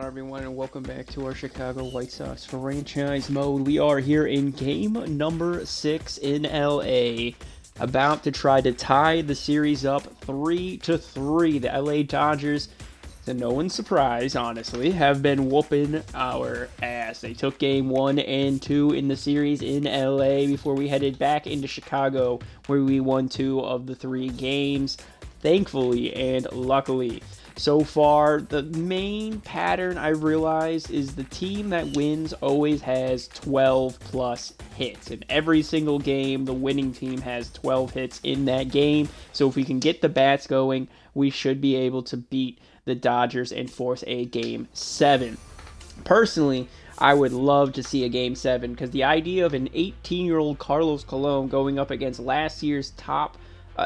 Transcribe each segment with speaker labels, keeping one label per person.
Speaker 1: Everyone, and welcome back to our Chicago White Sox franchise mode. We are here in game number 6 in LA, about to try to tie the series up 3-3. The LA Dodgers, to no one's surprise, honestly, have been whooping our ass. They took game 1 and 2 in the series in LA before we headed back into Chicago, where we won 2 of the 3 games, thankfully and luckily. So far, the main pattern I realized is the team that wins always has 12 plus hits. In every single game, the winning team has 12 hits in that game. So if we can get the bats going, we should be able to beat the Dodgers and force a game 7. Personally, I would love to see a game 7 because the idea of an 18-year-old Carlos Colon going up against last year's top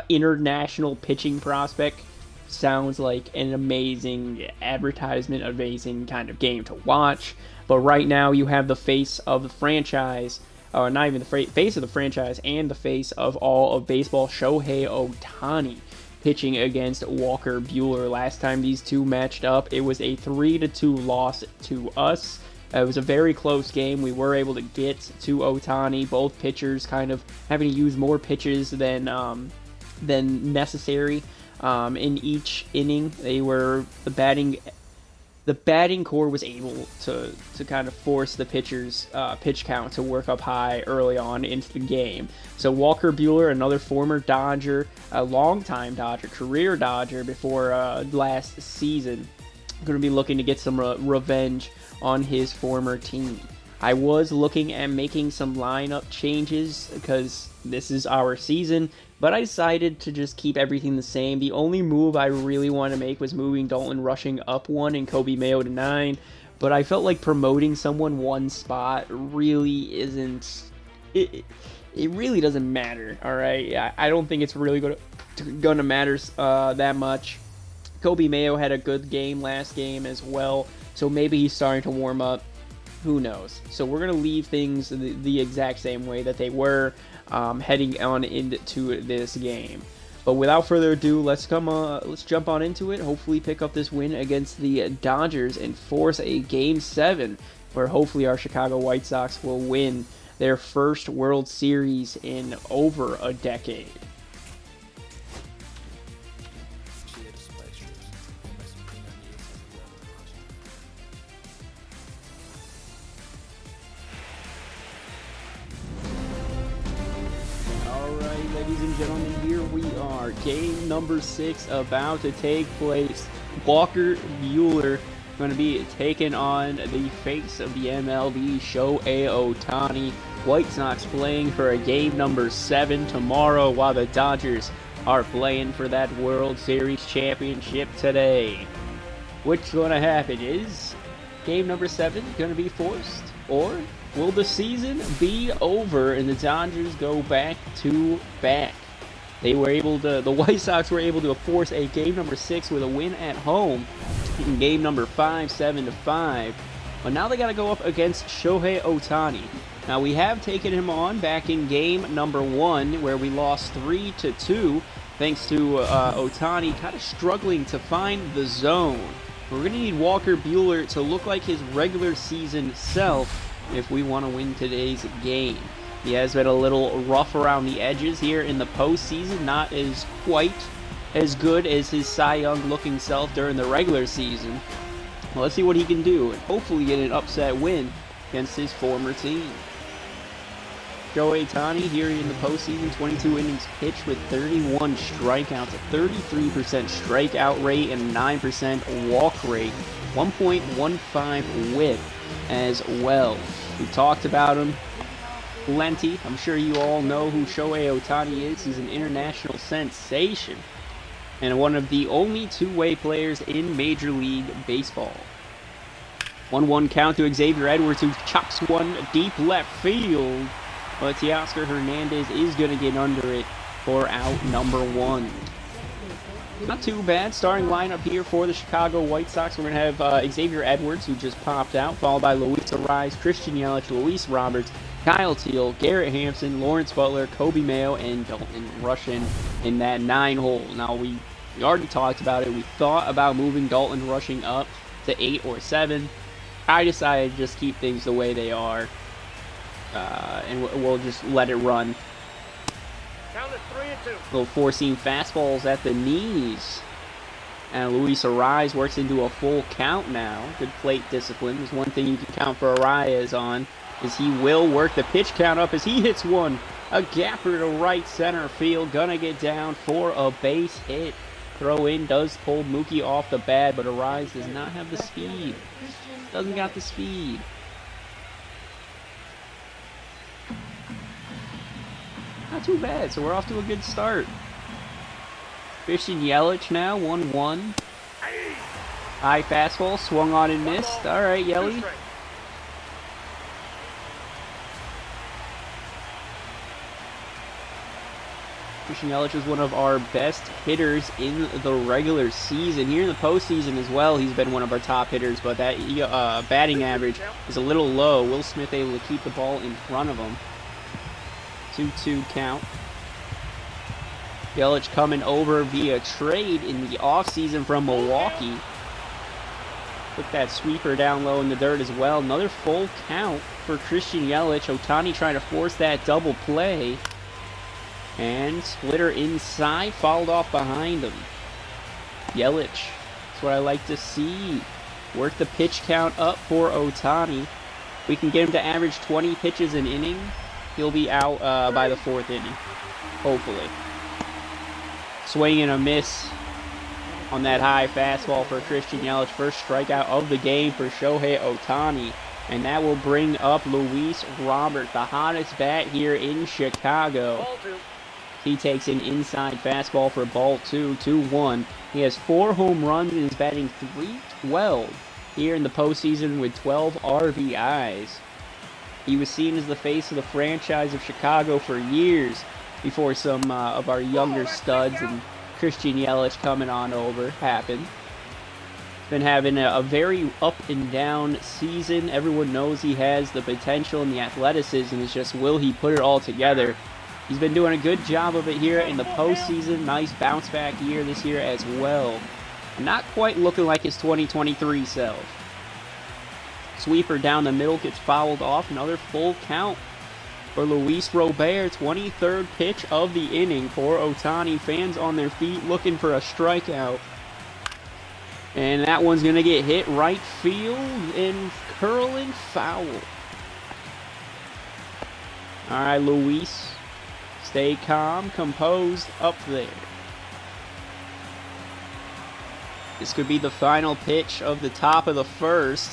Speaker 1: international pitching prospect sounds like an amazing advertisement, amazing kind of game to watch. But right now you have the face of the franchise, or not even the face of the franchise, and the face of all of baseball, Shohei Ohtani, pitching against Walker Buehler. Last time these two matched up, it was a 3-2 loss to us. It was a very close game. We were able to get to Ohtani, both pitchers kind of having to use more pitches than necessary. In each inning, the batting core was able to kind of force the pitcher's pitch count to work up high early on into the game. So Walker Buehler, another former Dodger, a longtime Dodger, career Dodger before last season, going to be looking to get some revenge on his former team. I was looking at making some lineup changes because this is our season, but I decided to just keep everything the same. The only move I really want to make was moving Dalton Rushing up 1 and Kobe Mayo to 9, but I felt like promoting someone one spot really isn't... It really doesn't matter, alright? I don't think it's really going to matter that much. Kobe Mayo had a good game last game as well, so maybe he's starting to warm up. Who knows? So we're going to leave things the exact same way that they were heading on into this game. But without further ado, let's jump on into it. Hopefully pick up this win against the Dodgers and force a Game 7, where hopefully our Chicago White Sox will win their first World Series in over a decade. Ladies and gentlemen, here we are. Game number 6 about to take place. Walker Buehler going to be taking on the face of the MLB, Shohei Ohtani. White Sox playing for a game number 7 tomorrow, while the Dodgers are playing for that World Series championship today. What's going to happen? Is game number 7 going to be forced, or will the season be over and the Dodgers go back to back? The White Sox were able to force a game number 6 with a win at home in game number 5, 7-5. But now they got to go up against Shohei Ohtani. Now we have taken him on back in game number 1, where we lost 3-2, thanks to Ohtani kind of struggling to find the zone. We're going to need Walker Buehler to look like his regular season self if we want to win today's game. He has been a little rough around the edges here in the postseason, not as quite as good as his Cy Young looking self during the regular season. Well, let's see what he can do and hopefully get an upset win against his former team. Shohei Ohtani here in the postseason, 22 innings pitched with 31 strikeouts, a 33% strikeout rate and 9% walk rate, 1.15 whip as well. We talked about him plenty. I'm sure you all know who Shohei Ohtani is. He's an international sensation and one of the only two-way players in Major League Baseball. 1-1 count to Xavier Edwards, who chops one deep left field, but Teoscar Hernandez is going to get under it for out number 1. Not too bad starting lineup here for the Chicago White Sox. We're going to have Xavier Edwards, who just popped out, followed by Luis Arraez, Christian Yelich, Luis Roberts, Kyle Teal, Garrett Hampson, Lawrence Butler, Kobe Mayo, and Dalton Rushing in that 9 hole. Now, we already talked about it. We thought about moving Dalton Rushing up to 8 or 7. I decided to just keep things the way they are, and we'll just let it run.
Speaker 2: Count it 3-2.
Speaker 1: Little four-seam fastballs at the knees. And Luis Arias works into a full count now. Good plate discipline. There's one thing you can count for Arias on, is he will work the pitch count up as he hits one. A gapper to right center field. Gonna get down for a base hit. Throw in does pull Mookie off the bat, but Arias does not have the speed. Doesn't got the speed. Not too bad, so we're off to a good start. Christian Yelich now, 1-1. High fastball, swung on and missed. All right, Yelly. Christian Yelich is one of our best hitters in the regular season. Here in the postseason as well, he's been one of our top hitters, but that batting average is a little low. Will Smith able to keep the ball in front of him. 2-2 count. Yelich coming over via trade in the offseason from Milwaukee. Put that sweeper down low in the dirt as well. Another full count for Christian Yelich. Ohtani trying to force that double play. And splitter inside, fouled off behind him. Yelich, that's what I like to see. Work the pitch count up for Ohtani. We can get him to average 20 pitches an inning. He'll be out by the 4th inning, hopefully. Swing and a miss on that high fastball for Christian Yelich. First strikeout of the game for Shohei Ohtani. And that will bring up Luis Robert, the hottest bat here in Chicago. He takes an inside fastball for ball 2, 2-1. He has 4 home runs and is batting .312 here in the postseason with 12 RBIs. He was seen as the face of the franchise of Chicago for years before some of our younger studs and Christian Yelich coming on over happened. Been having a very up and down season. Everyone knows he has the potential and the athleticism. It's just, will he put it all together? He's been doing a good job of it here in the postseason. Nice bounce back year this year as well. Not quite looking like his 2023 self. Sweeper down the middle gets fouled off. Another full count for Luis Robert. 23rd pitch of the inning for Ohtani. Fans on their feet looking for a strikeout. And that one's going to get hit right field and curling foul. All right, Luis. Stay calm, composed up there. This could be the final pitch of the top of the first.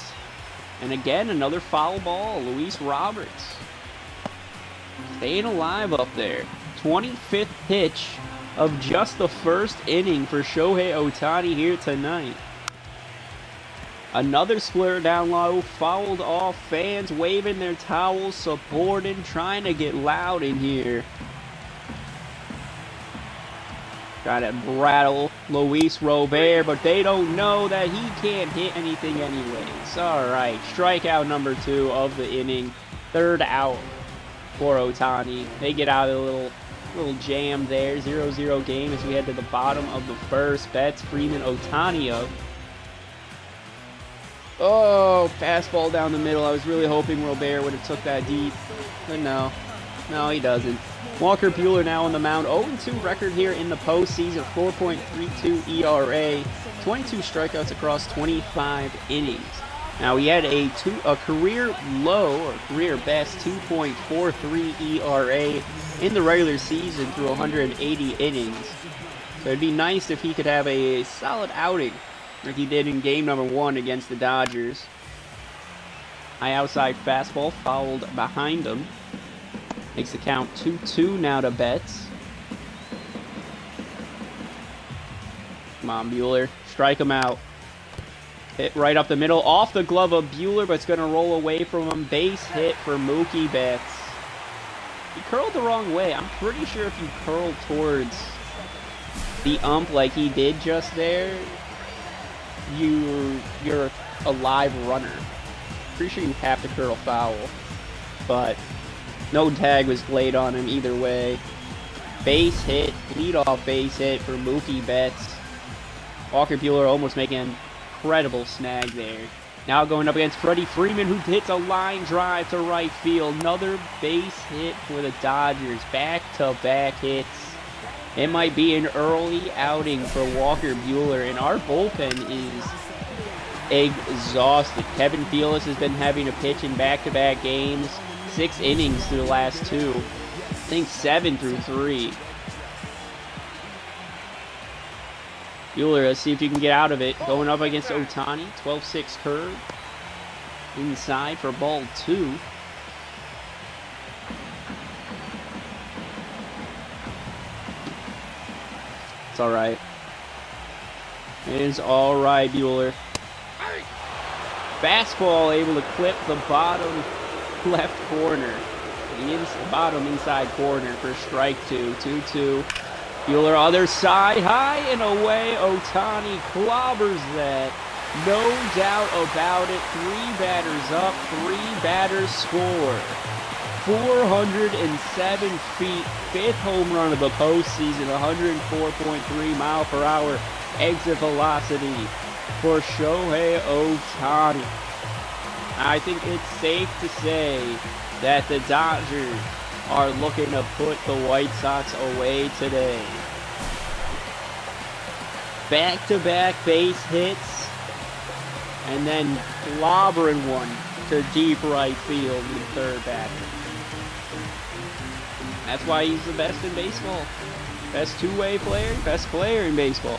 Speaker 1: And again, another foul ball. Luis Roberts staying alive up there. 25th pitch of just the first inning for Shohei Ohtani here tonight. Another splitter down low, fouled off. Fans waving their towels, supporting, trying to get loud in here. Trying to rattle Luis Robert, but they don't know that he can't hit anything anyways. Alright, strikeout number 2 of the inning. 3rd out for Ohtani. They get out of the little jam there. 0-0 game as we head to the bottom of the first. Betts, Freeman, Ohtani up. Oh, fastball down the middle. I was really hoping Robert would have took that deep, but no. No, he doesn't. Walker Buehler now on the mound. 0-2 record here in the postseason. 4.32 ERA. 22 strikeouts across 25 innings. Now, he had a career low, or career best, 2.43 ERA in the regular season through 180 innings. So it'd be nice if he could have a solid outing like he did in game number 1 against the Dodgers. High outside fastball fouled behind him. Makes the count 2-2 now to Betts. Come on, Buehler. Strike him out. Hit right up the middle. Off the glove of Buehler, but it's going to roll away from him. Base hit for Mookie Betts. He curled the wrong way. I'm pretty sure if you curl towards the ump like he did just there, you're a live runner. Pretty sure you have to curl foul. But no tag was played on him either way. Base hit, leadoff base hit for Mookie Betts. Walker Buehler almost making incredible snag there. Now going up against Freddie Freeman, who hits a line drive to right field. Another base hit for the Dodgers. Back-to-back hits. It might be an early outing for Walker Buehler, and our bullpen is exhausted. Kevin Fieldis has been having to pitch in back-to-back games. 6 innings through the last 2. I think 7 through 3. Buehler, let's see if you can get out of it. Going up against Ohtani. 12-6 curve. Inside for ball 2. It's alright. It is alright, Buehler. Fastball able to clip the bottom left corner. The bottom inside corner for strike 2. 2-2. Buehler other side, high and away. Ohtani clobbers that. No doubt about it. 3 batters up, 3 batters score. 407 feet, 5th home run of the postseason, 104.3 mile per hour exit velocity for Shohei Ohtani. I think it's safe to say that the Dodgers are looking to put the White Sox away today. Back-to-back base hits, and then clobbering one to deep right field in third batter. That's why he's the best in baseball. Best two-way player, best player in baseball.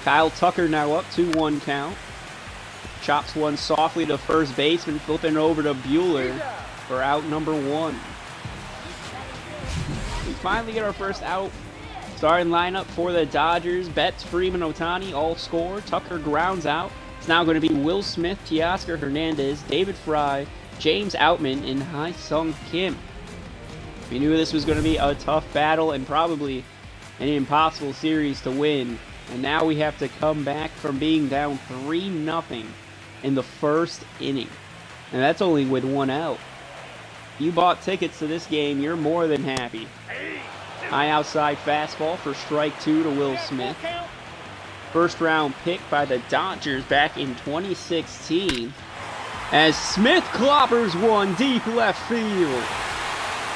Speaker 1: Kyle Tucker now up 2-1 count. Chops one softly to first baseman, flipping over to Buehler for out number 1. We finally get our first out. Starting lineup for the Dodgers. Betts, Freeman, Ohtani all score. Tucker grounds out. It's now going to be Will Smith, Teoscar Hernandez, David Fry, James Outman, and Ha-Seong Kim. We knew this was going to be a tough battle and probably an impossible series to win. And now we have to come back from being down 3-0 in the first inning. And that's only with 1 out. You bought tickets to this game, you're more than happy. High outside fastball for strike 2 to Will Smith. First round pick by the Dodgers back in 2016. As Smith clobbers one deep left field.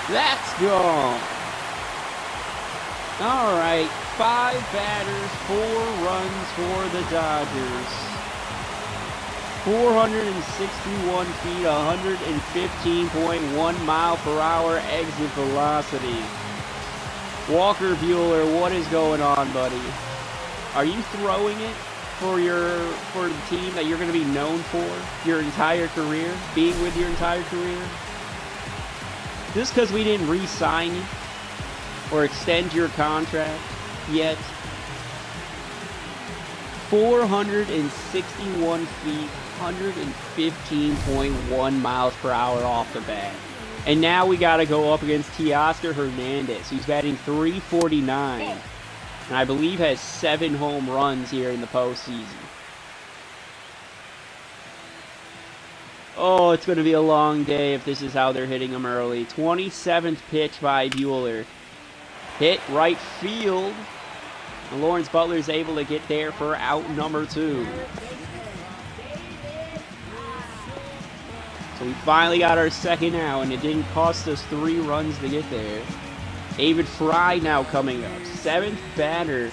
Speaker 1: That's gone. Alright, 5 batters, 4 runs for the Dodgers. 461 feet, 115.1 mile per hour exit velocity. Walker Buehler, what is going on, buddy? Are you throwing it for the team that you're going to be known for your entire career, being with your entire career? Just because we didn't re-sign you or extend your contract yet? 461 feet, 115.1 miles per hour off the bat. And now we got to go up against Teoscar Hernandez, who's batting .349. And I believe has 7 home runs here in the postseason. Oh, it's going to be a long day if this is how they're hitting him early. 27th pitch by Buehler. Hit right field. And Lawrence Butler is able to get there for out number 2. So we finally got our second out, and it didn't cost us 3 runs to get there. David Fry now coming up. 7th batter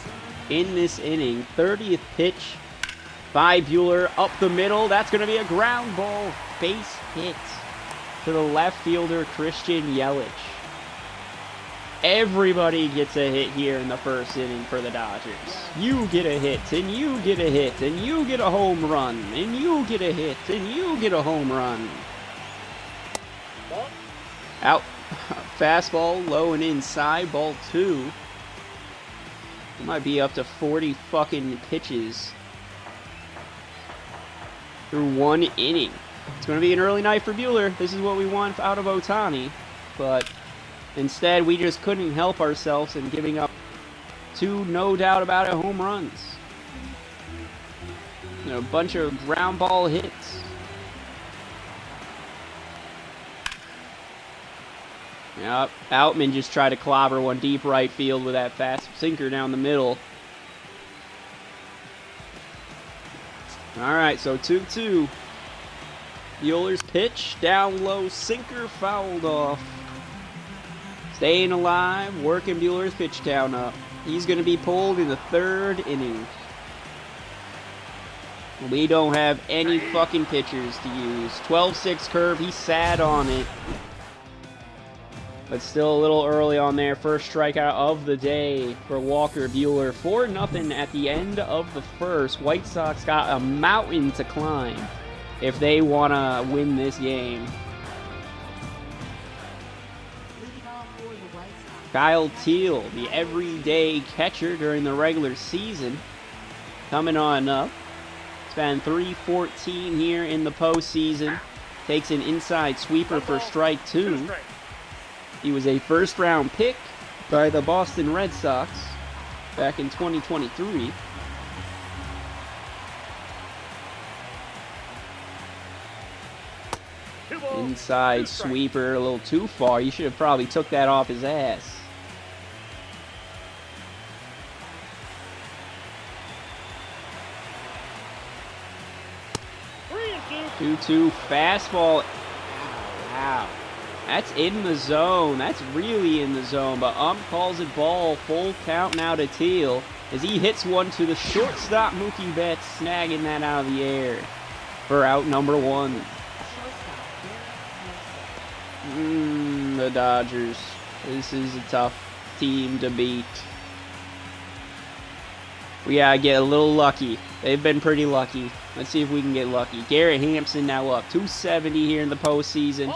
Speaker 1: in this inning. 30th pitch by Buehler up the middle. That's going to be a ground ball. Base hit to the left fielder, Christian Yelich. Everybody gets a hit here in the first inning for the Dodgers. You get a hit, and you get a hit, and you get a home run, and you get a hit, and you get a home run. Out. Fastball low and inside, ball 2. It might be up to 40 fucking pitches through 1 inning. It's going to be an early night for Buehler. This is what we want out of Ohtani. But instead, we just couldn't help ourselves in giving up 2, no doubt about it, home runs. You know, a bunch of ground ball hits. Yep, Outman just tried to clobber one deep right field with that fast sinker down the middle. All right, so 2-2. Bueller's pitch, down low, sinker, fouled off. Staying alive, working Bueller's pitch count up. He's going to be pulled in the 3rd inning. We don't have any fucking pitchers to use. 12-6 curve, he sat on it. But still a little early on there. First strikeout of the day for Walker Buehler. 4-0 at the end of the first. White Sox got a mountain to climb if they want to win this game. Kyle Teal, the everyday catcher during the regular season, coming on up. It's been 3-14 here in the postseason. Takes an inside sweeper for strike 2. He was a first-round pick by the Boston Red Sox back in 2023. Inside sweeper, a little too far. You should have probably took that off his ass. Two fastball. Wow. That's in the zone. That's really in the zone. But calls it ball. Full count now to Teal as he hits one to the shortstop. Mookie Betts snagging that out of the air for out number 1. The Dodgers. This is a tough team to beat. We gotta get a little lucky. They've been pretty lucky. Let's see if we can get lucky. Garrett Hampson now up. 270 here in the postseason.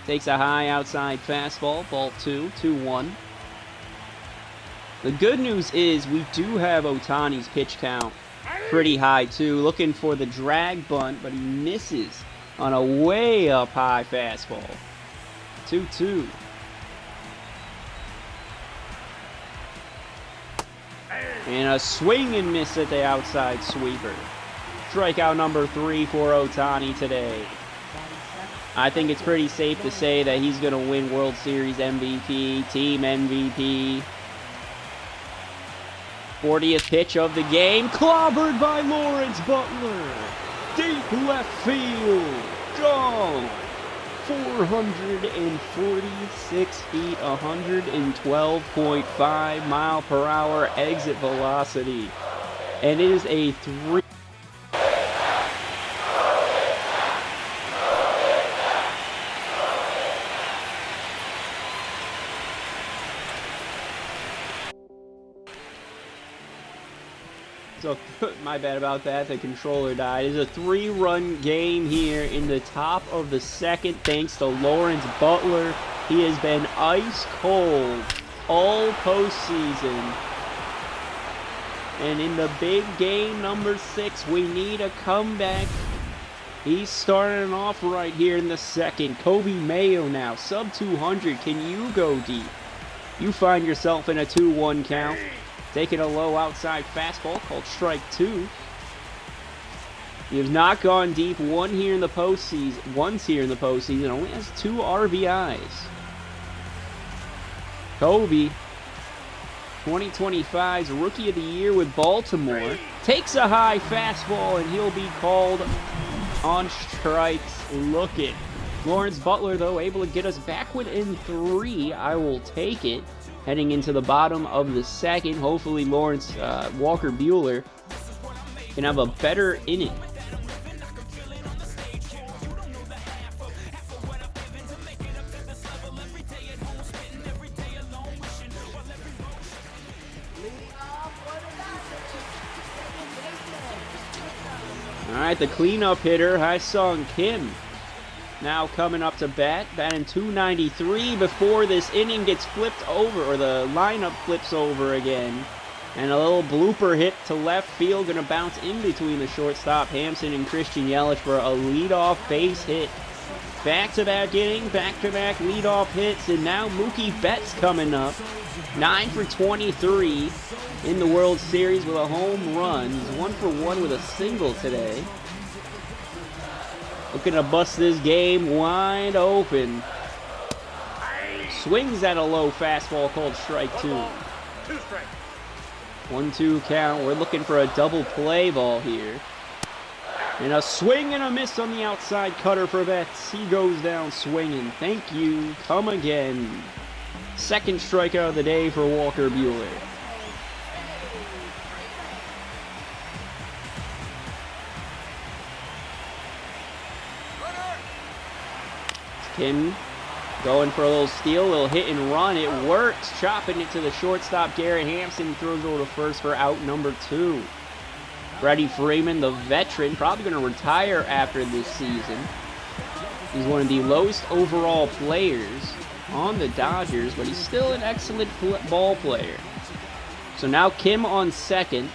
Speaker 1: Takes a high outside fastball. Ball 2. 2-1. The good news is we do have Ohtani's pitch count pretty high too. Looking for the drag bunt, but he misses on a way up high fastball. 2-2. And a swing and miss at the outside sweeper. Strikeout number 3 for Ohtani today. I think it's pretty safe to say that he's going to win World Series MVP, team MVP. 40th pitch of the game. Clobbered by Lawrence Butler. Deep left field. Gone. 446 feet, 112.5 mile per hour exit velocity. And it is a 3. So, my bad about that. The controller died. It's a 3-run game here in the top of the 2nd thanks to Lawrence Butler. He has been ice cold all postseason. And in the big game, number 6, we need a comeback. He's starting off right here in the 2nd. Kobe Mayo now, sub 200. Can you go deep? You find yourself in a 2-1 count. Taking a low outside fastball called strike 2. He has not gone deep once here in the postseason. Only has 2 RBIs. Kobe, 2025's Rookie of the Year with Baltimore, takes a high fastball and he'll be called on strikes. Looking. Lawrence Butler, though, able to get us back within 3. I will take it. Heading into the bottom of the 2nd, hopefully Walker Buehler can have a better inning. All right, the cleanup hitter, Ha-Seong Kim, now coming up to bat, batting .293 before this inning gets flipped over, or the lineup flips over again. And a little blooper hit to left field, going to bounce in between the shortstop, Hampson, and Christian Yelich for a leadoff base hit. Back-to-back inning, back-to-back leadoff hits, and now Mookie Betts coming up. 9 for 23 in the World Series with a home run. He's 1 for 1 with a single today. Looking to bust this game wide open. Swings at a low fastball called strike 2. 1-2 count. We're looking for a double play ball here. And a swing and a miss on the outside cutter for Betts. He goes down swinging. Thank you. Come again. Second strikeout of the day for Walker Buehler. Kim going for a little steal, little hit and run. It works. Chopping it to the shortstop, Garrett Hampson. He throws over to first for out number 2. Freddie Freeman, the veteran, probably going to retire after this season. He's one of the lowest overall players on the Dodgers, but he's still an excellent ball player. So now Kim on second.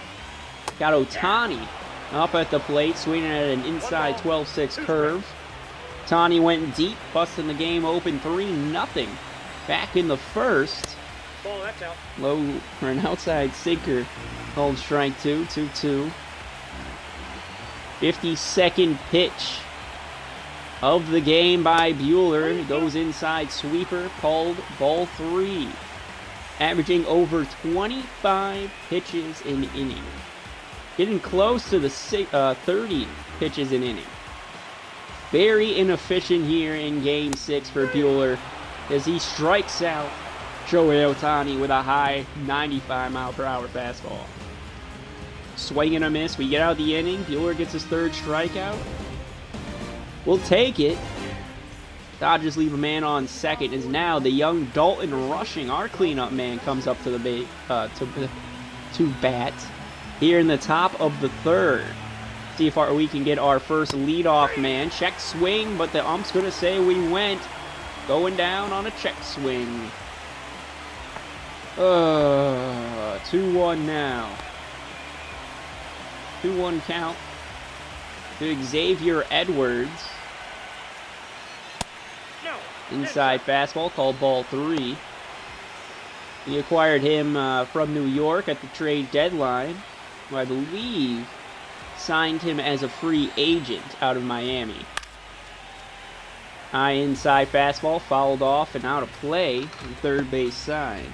Speaker 1: Got Ohtani up at the plate, swinging at an inside 12-6 curve. Ohtani went deep, busting the game open 3-0. Back in the first.
Speaker 2: Ball, that's out.
Speaker 1: Low for an outside sinker. Called strike 2, 2-2. 52nd pitch of the game by Buehler. Goes inside sweeper, called ball 3. Averaging over 25 pitches an inning. Getting close to the 30 pitches an inning. Very inefficient here in Game 6 for Buehler as he strikes out Shohei Ohtani with a high 95-mile-per-hour fastball. Swing and a miss. We get out of the inning. Buehler gets his 3rd strikeout. We'll take it. Dodgers leave a man on second. As now the young Dalton Rushing, our cleanup man, comes up to the to bat here in the top of the 3rd. See if we can get our first leadoff man. Check swing, but the ump's going to say we went. Going down on a check swing. 2-1 now. 2-1 count to Xavier Edwards. Inside fastball, called ball 3. We acquired him from New York at the trade deadline, who I believe signed him as a free agent out of Miami. High inside fastball, fouled off and out of play on third base side.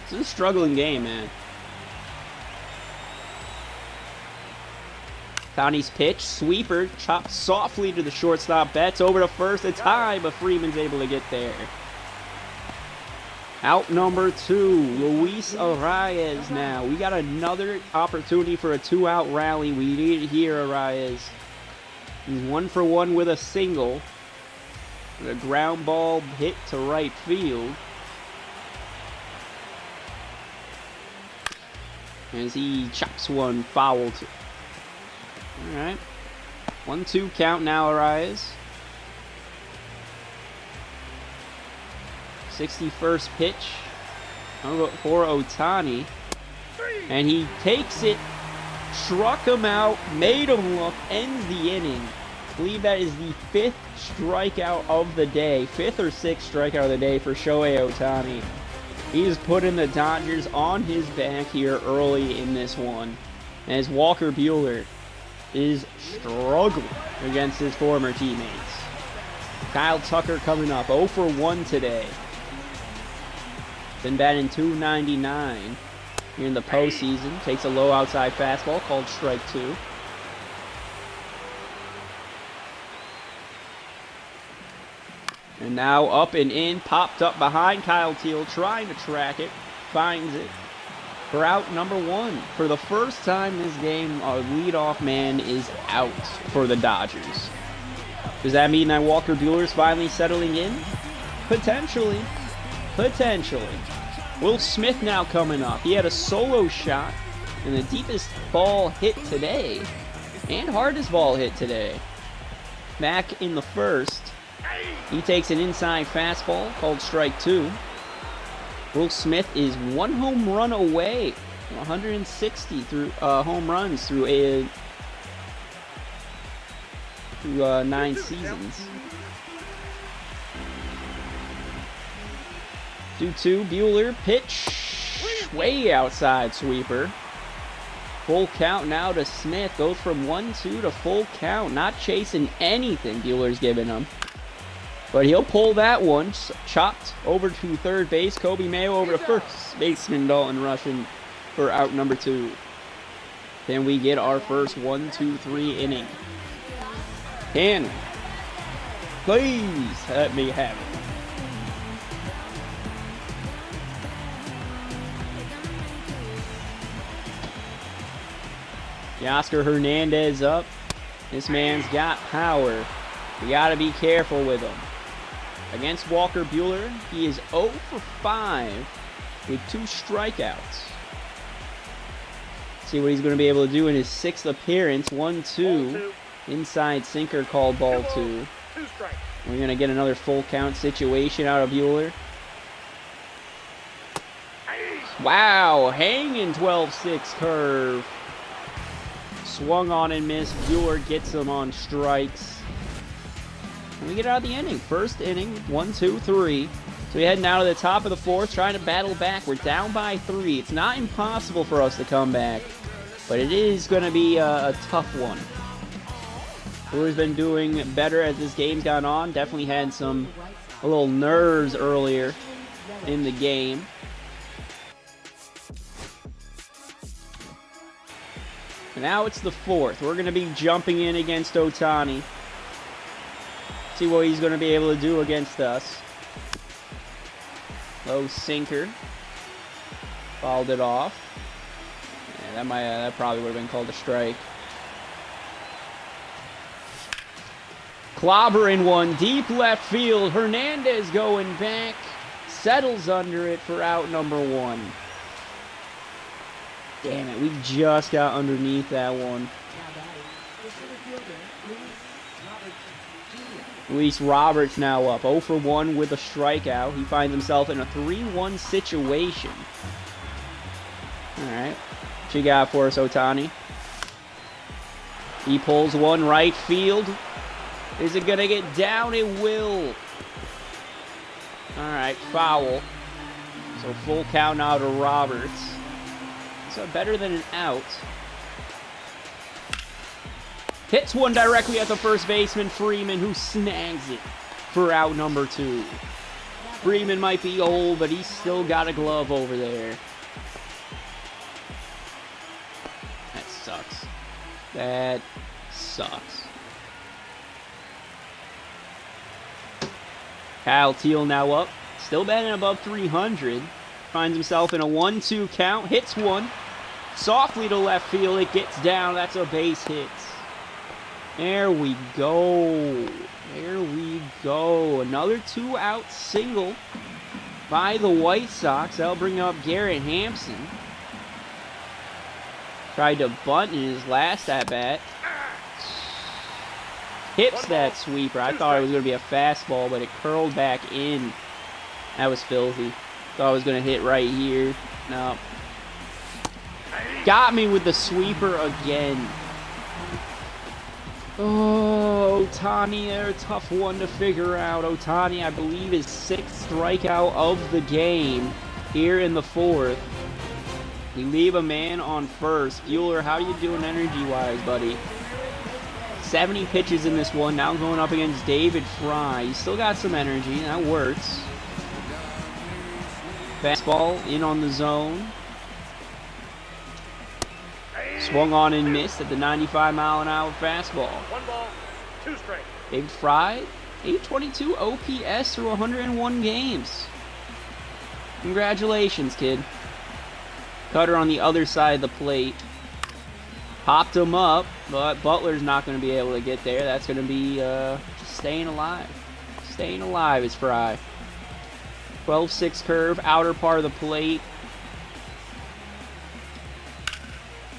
Speaker 1: It's a struggling game, man. Tony's pitch, sweeper, chopped softly to the shortstop. Betts over to first. It's high, but Freeman's able to get there. Out number 2, Luis Arias now. We got another opportunity for a 2-out rally. We need it here, Arias. He's 1 for 1 with a single. The ground ball hit to right field. As he chops one foul. Alright. 1-2 count now, Arias. 61st pitch for Ohtani. And he takes it, struck him out, made him look, ends the inning. I believe that is the 5th strikeout of the day. 5th or 6th strikeout of the day for Shohei Ohtani. He's putting the Dodgers on his back here early in this one. As Walker Buehler is struggling against his former teammates. Kyle Tucker coming up, 0 for 1 today. Been batting .299 here in the postseason. Takes a low outside fastball called strike 2. And now up and in, popped up behind Kyle Teal, trying to track it, finds it. For out number 1. For the first time this game, our leadoff man is out for the Dodgers. Does that mean that Walker Buehler is finally settling in? Potentially. Potentially. Will Smith now coming up. He had a solo shot and the deepest ball hit today. And hardest ball hit today. Back in the first. He takes an inside fastball called strike 2. Will Smith is 1 home run away. 160 through home runs through 9 seasons. 2-2, Buehler, pitch, way outside sweeper. Full count now to Smith, goes from 1-2 to full count, not chasing anything Buehler's giving him. But he'll pull that one, chopped over to third base, Kobe Mayo over to first baseman Dalton Rushing for out number 2. Can we get our first 1-2-3 inning? Can we? Please let me have it. Oscar Hernandez up. This man's got power. We got to be careful with him. Against Walker Buehler, he is 0 for 5 with 2 strikeouts. See what he's going to be able to do in his 6th appearance. 1-2. Inside sinker called ball 2. We're going to get another full count situation out of Buehler. Wow, hanging 12-6 curve. Swung on and missed. Buehler gets him on strikes. And we get out of the inning. First inning, 1-2-3. So we're heading out of the top of the 4th, trying to battle back. We're down by 3. It's not impossible for us to come back, but it is going to be a tough one. Buehler's been doing better as this game's gone on. Definitely had a little nerves earlier in the game. And now it's the 4th. We're going to be jumping in against Ohtani. See what he's going to be able to do against us. Low sinker. Fouled it off. Yeah, that probably would have been called a strike. Clobbering one deep left field. Hernandez going back. Settles under it for out number 1. Damn it, we just got underneath that one. Luis Roberts now up. 0 for 1 with a strikeout. He finds himself in a 3-1 situation. Alright. What you got for us, Ohtani? He pulls one right field. Is it going to get down? It will. Alright, foul. So full count now to Roberts. So better than an out. Hits one directly at the first baseman, Freeman, who snags it for out number 2. Freeman might be old, but he's still got a glove over there. That sucks. That sucks. Kyle Teal now up. Still batting above 300. Finds himself in a 1-2 count. Hits one. Softly to left field. It gets down. That's a base hit. There we go. There we go. Another 2-out single by the White Sox. That'll bring up Garrett Hampson. Tried to bunt in his last at-bat. Hips that sweeper. I thought it was going to be a fastball, but it curled back in. That was filthy. Thought I was going to hit right here. No. Got me with the sweeper again. Oh, Ohtani, they're a tough one to figure out. Ohtani, I believe, is 6th strikeout of the game here in the 4th. We leave a man on first. Buehler, how you doing energy-wise, buddy? 70 pitches in this one. Now going up against David Fry. He's still got some energy. That works. Fastball in on the zone. Swung on and missed at the 95-mile-an-hour fastball.
Speaker 2: 1 ball, 2 strikes.
Speaker 1: David Fry, 822 OPS through 101 games. Congratulations, kid. Cutter on the other side of the plate. Popped him up, but Butler's not going to be able to get there. That's going to be staying alive. Staying alive is Fry. 12-6 curve, outer part of the plate.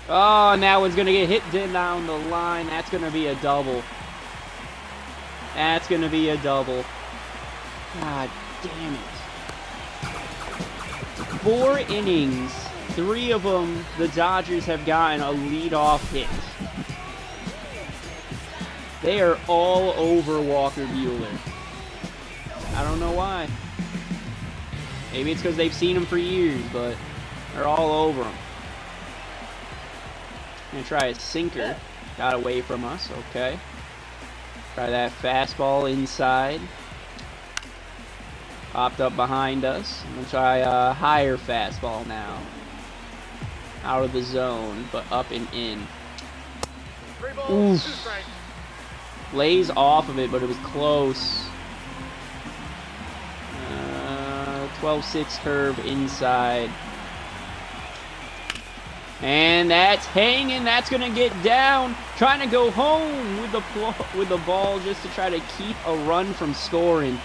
Speaker 1: Oh, and that one's going to get hit down the line. That's going to be a double. That's going to be a double. God damn it. 4 innings. 3 of them, the Dodgers have gotten a leadoff hit. They are all over Walker Buehler. I don't know why. Maybe it's because they've seen him for years, but they're all over him. Gonna try a sinker. Got away from us. Okay. Try that fastball inside. Popped up behind us. I'm gonna try a higher fastball now. out of the zone, but up and in.
Speaker 2: 3 balls, 2 strikes.
Speaker 1: Lays off of it, but it was close. 12-6 curve inside. And that's hanging. That's going to get down. Trying to go home with the ball just to try to keep a run from scoring.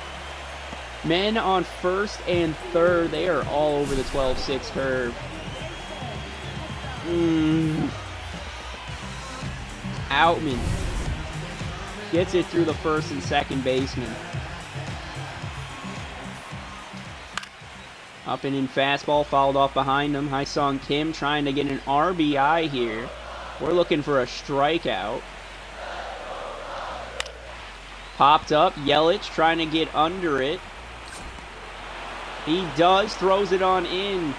Speaker 1: Men on first and third, they are all over the 12-6 curve. Outman gets it through the first and second baseman. Up and in fastball, fouled off behind him. Haesung Kim trying to get an RBI here. We're looking for a strikeout. Popped up, Yelich trying to get under it. He does, throws it on in.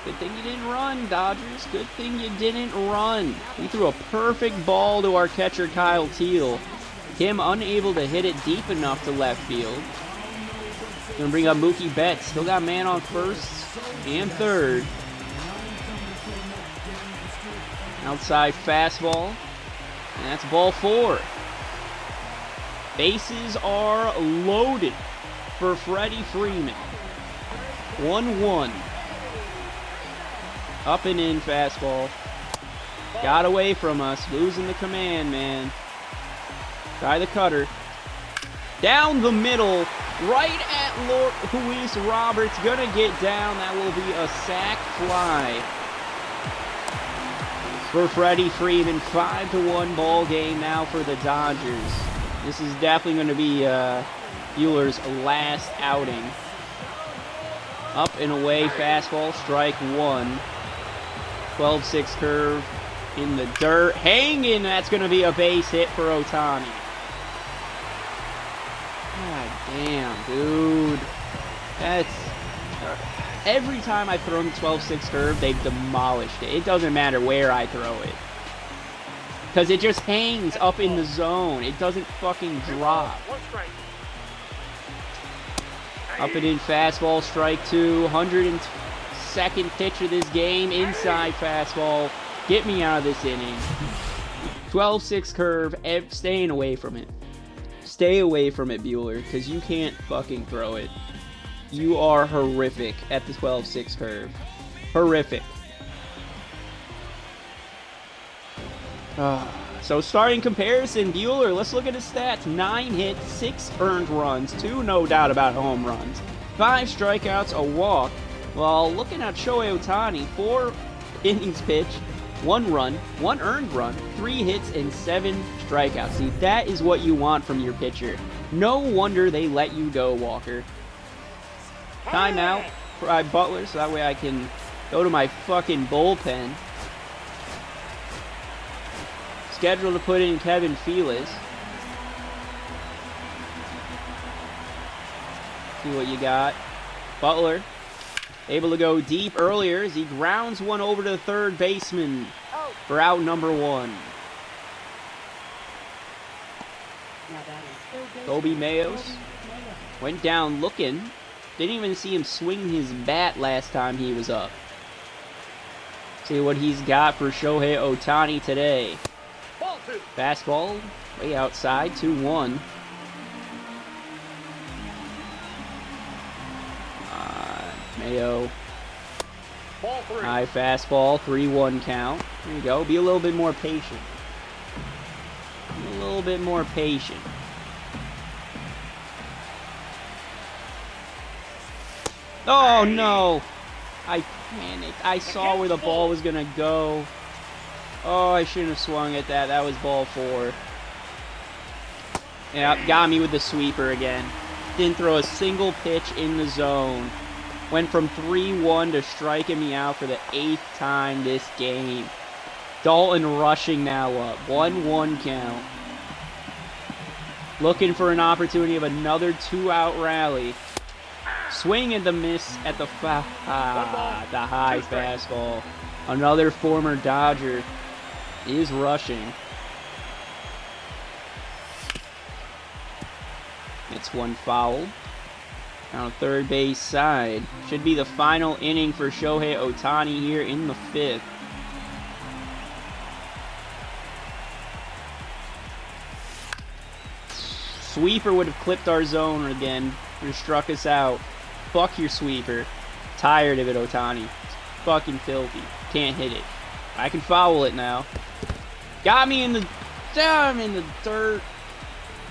Speaker 1: Good thing you didn't run, Dodgers. Good thing you didn't run. He threw a perfect ball to our catcher, Kyle Teal. Kim unable to hit it deep enough to left field. Gonna bring up Mookie Betts. Still got man on first and third. Outside fastball. And that's ball 4. Bases are loaded for Freddie Freeman. 1-1. Up and in fastball. Got away from us. Losing the command, man. Try the cutter. Down the middle. Right at Luis Roberts. Gonna get down. That will be a sac fly for Freddie Freeman. 5-1 ball game now for the Dodgers. This is definitely going to be Buehler's last outing. Up and away fastball. Strike 1. 12-6 curve in the dirt. Hanging. That's going to be a base hit for Ohtani. God damn, dude. That's... every time I've thrown the 12-6 curve, they've demolished it. It doesn't matter where I throw it. Because it just hangs up in the zone. It doesn't fucking drop. Up and in fastball, strike 2. 102nd pitch of this game. Inside fastball. Get me out of this inning. 12-6 curve. Staying away from it. Stay away from it, Buehler, because you can't fucking throw it. You are horrific at the 12-6 curve. Horrific. So starting comparison, Buehler, let's look at his stats. 9 hits, 6 earned runs, 2 no doubt about home runs, 5 strikeouts, a walk. While looking at Shohei Ohtani, 4 innings pitched, 1 run, 1 earned run, 3 hits, and 7 strikeouts. See, that is what you want from your pitcher. No wonder they let you go, Walker. Timeout for Butler, so that way I can go to my fucking bullpen. Scheduled to put in Kevin Felix. See what you got. Butler able to go deep earlier as he grounds one over to the third baseman for out number 1. Kobe Mayos went down looking. Didn't even see him swing his bat last time he was up. See what he's got for Shohei Ohtani today. Fastball way outside, 2-1. Mayo. High fastball, 3-1 count. There you go. Be a little bit more patient. Be a little bit more patient. Oh no! I panicked. I saw where the ball was gonna go. Oh, I shouldn't have swung at that. That was ball 4. Yeah, got me with the sweeper again. Didn't throw a single pitch in the zone. Went from 3-1 to striking me out for the 8th time this game. Dalton rushing now up. 1-1 count. Looking for an opportunity of another 2-out rally. Swing and the miss at the high fastball. Another former Dodger is rushing. It's one foul. On third base side. Should be the final inning for Shohei Ohtani here in the 5th. Sweeper would have clipped our zone again. Or struck us out. Fuck your sweeper. Tired of it, Ohtani. It's fucking filthy. Can't hit it. I can foul it now. Got me in the... I'm in the dirt.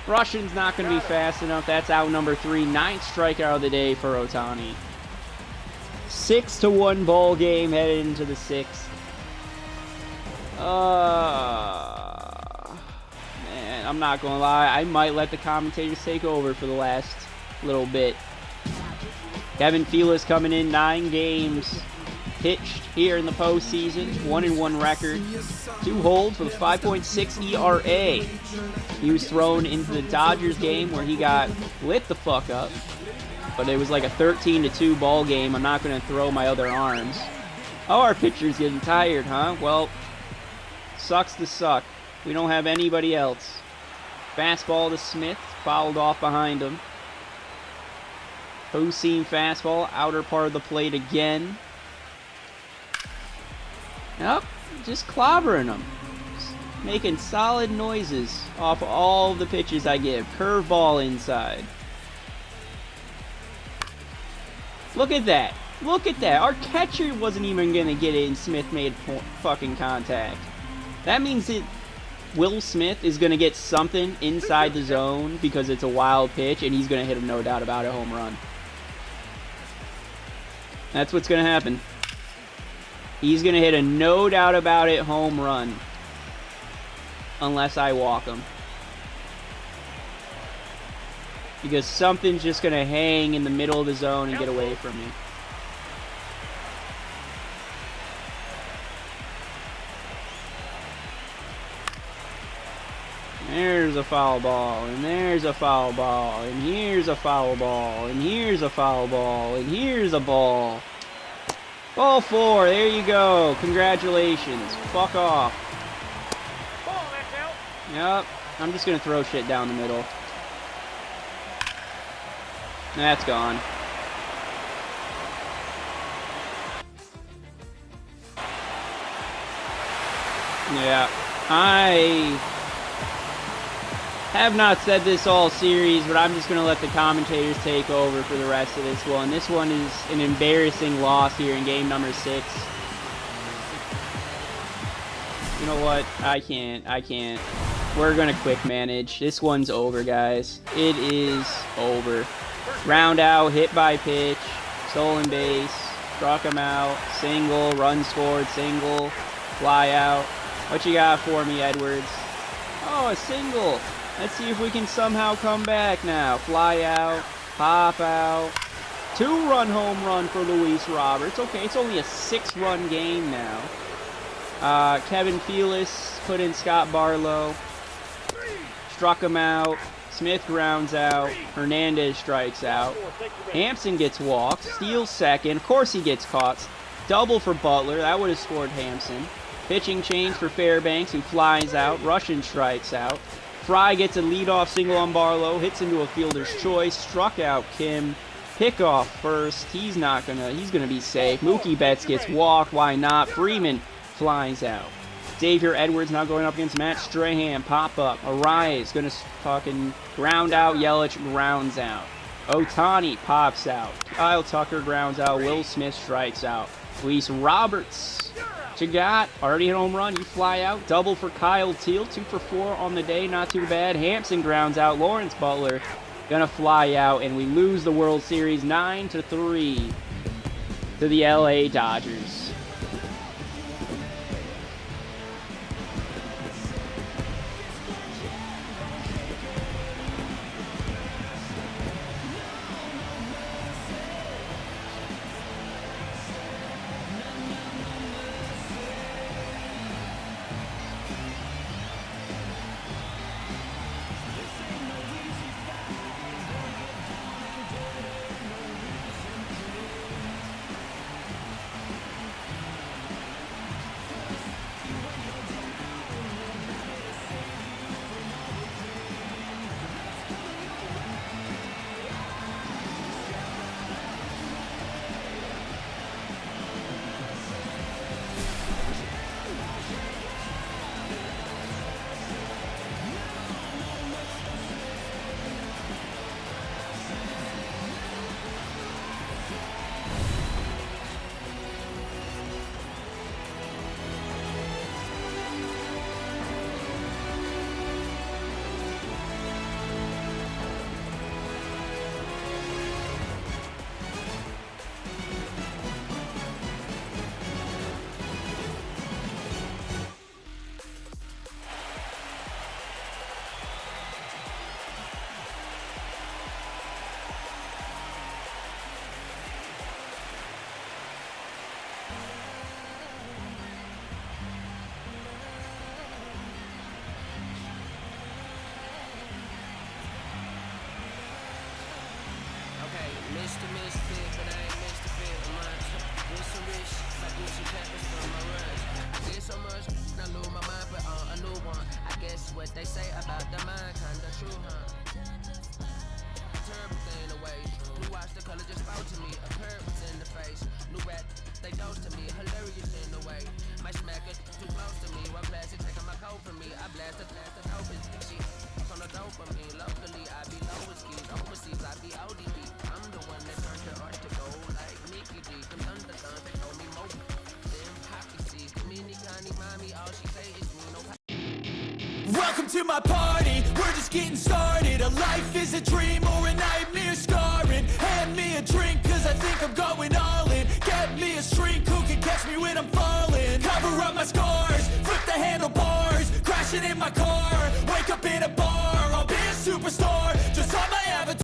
Speaker 1: Russian's not going to be fast enough. That's out number 3. 9th strikeout of the day for Ohtani. 6-1 ball game headed into the 6th. Man, I'm not going to lie. I might let the commentators take over for the last little bit. Kevin Felix coming in, 9 games pitched here in the postseason. 1-1 record. 2 holds with a 5.6 ERA. He was thrown into the Dodgers game where he got lit the fuck up. But it was like a 13-2 ball game. I'm not going to throw my other arms. Oh, our pitcher's getting tired, huh? Well, sucks to suck. We don't have anybody else. Fastball to Smith, fouled off behind him. Post-seam fastball, outer part of the plate again. Nope, just clobbering them. Just making solid noises off all of the pitches I give. Curveball inside. Look at that. Look at that. Our catcher wasn't even going to get it and Smith made fucking contact. That means that Will Smith is going to get something inside the zone because it's a wild pitch and he's going to hit a no doubt about it home run. That's what's going to happen. He's going to hit a no doubt about it home run. Unless I walk him. Because something's just going to hang in the middle of the zone and get away from me. There's a foul ball, and there's a foul ball, and here's a foul ball, and here's a foul ball, and here's a ball. Ball 4, there you go. Congratulations. Fuck off.
Speaker 2: Ball, that's out.
Speaker 1: Yep, I'm just going to throw shit down the middle. That's gone. Yeah, I have not said this all series, but I'm just going to let the commentators take over for the rest of this one. This one is an embarrassing loss here in game number 6. You know what? I can't. We're going to quick manage. This one's over, guys. It is over. Round out, hit by pitch, stolen base, struck him out, single, run scored, single, fly out. What you got for me, Edwards? Oh, a single. Let's see if we can somehow come back now. Fly out, pop out. 2-run home run for Luis Roberts. Okay, it's only a 6-run game now. Kevin Felix put in Scott Barlow. Struck him out. Smith grounds out. Hernandez strikes out. Hampson gets walked. Steals second. Of course he gets caught. Double for Butler. That would have scored Hampson. Pitching change for Fairbanks, who flies out. Russian strikes out. Fry gets a leadoff single on Barlow. Hits into a fielder's choice. Struck out Kim. Pickoff first. He's gonna be safe. Mookie Betts gets walked. Why not? Freeman flies out. Xavier Edwards now going up against Matt Strahan. Pop up. Arias gonna fucking ground out. Yelich grounds out. Ohtani pops out. Kyle Tucker grounds out. Will Smith strikes out. Luis Roberts. What you got? Already hit home run. You fly out. Double for Kyle Teal. 2 for 4 on the day. Not too bad. Hampson grounds out. Lawrence Butler gonna fly out. And we lose the World Series 9-3 to the LA Dodgers.
Speaker 3: they say about the mind, kinda true, huh? Terrible thing away. Blue watch, the color just spoke to me. A purpose in the face. New rat, they dose to me. Hilarious in the way. My smack it too close to me. One plastic taking my coat from me. I blast the dope is she on the dopamine. Locally, I be low with skis. Overseas, I be ODB. I'm the one that turned your art to gold like Nikki G. Them thunderstorms, they told me mo. Them poppy seeds. Mini Connie, mommy, all she say is me. No.
Speaker 4: Welcome to my party, we're just getting started. A life is a dream or a nightmare scarring. Hand me a drink cause I think I'm going all in. Get me a shrink who can catch me when I'm falling. Cover up my scars, flip the handlebars, crashing in my car.